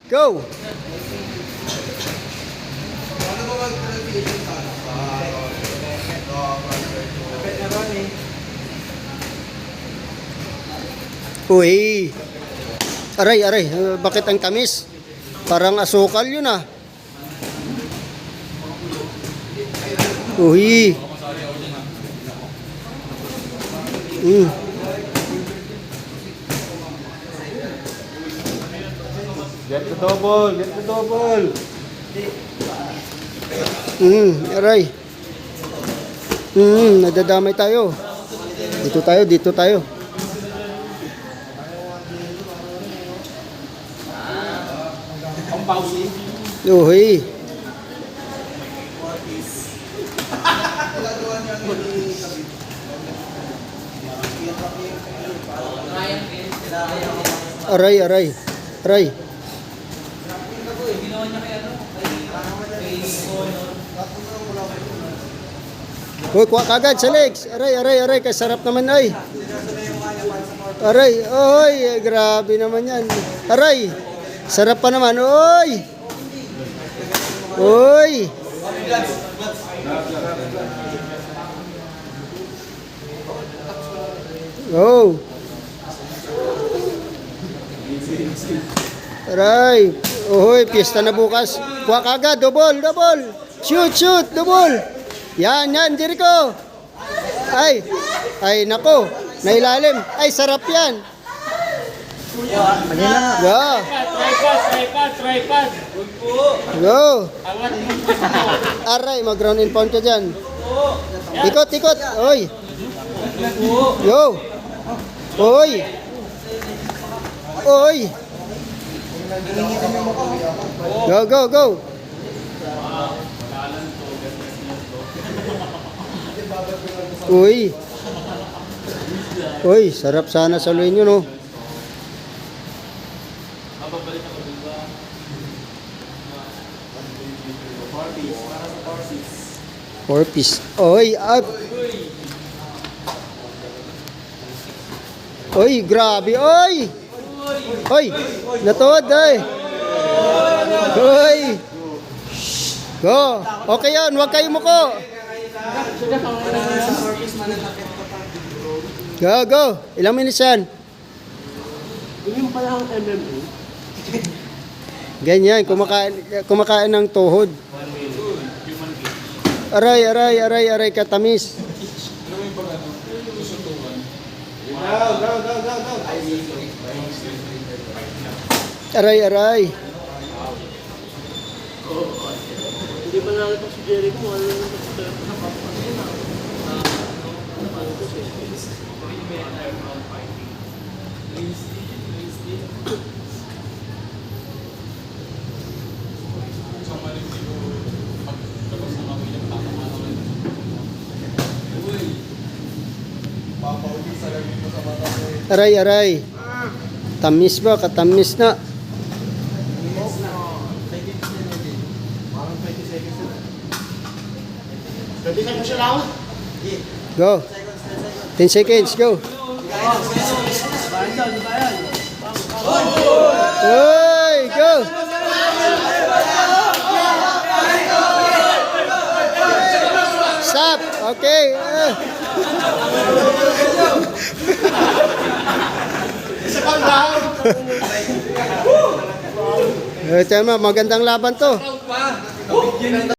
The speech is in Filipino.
Go! Uy! Aray, aray. Bakit ang tamis? Parang asukal yun ah. Uy! Get the double, get the double. Aray. Nadadamay tayo. Dito tayo, dito tayo. Uy. Aray, aray. Aray. Uy, kuha kagad sa legs. Aray, aray, aray. Kasarap naman ay. Aray, oy, grabe naman yan. Aray, sarap pa naman. Oy. Oy. Oh. Aray. Oy, piyesta na bukas. Kuha kagad, double, double. Shoot, shoot, double. Yan, yan, Jericho. Ay, ay, nako. Nailalim. Ay, sarap yan. Go. Tripod. Go. Aray, mag-ground and pound ka dyan. Ikot, ikot. Oy. Yo. Oy. Oy. Go, go, go. Uy. Uy, sarap sana saluhin yun, no? Four piece. Uy, up. Uy, grabe. Uy. Uy, natuod, ay. Uy. Go. Okay yan, huwag kayo muko. Go, go. Ilang minutes yan? Yung pala ang MMA. Ganyan, kumakain ng tuhod. Aray, aray, aray, aray, katamis. Aray, aray. Hindi pa nakita si Jericho. Ano yung Aray, aray. Tamis ba? Katamis na. Go. 10 seconds, go. Oy, go. Stop. Okay. Tama, magandang laban to.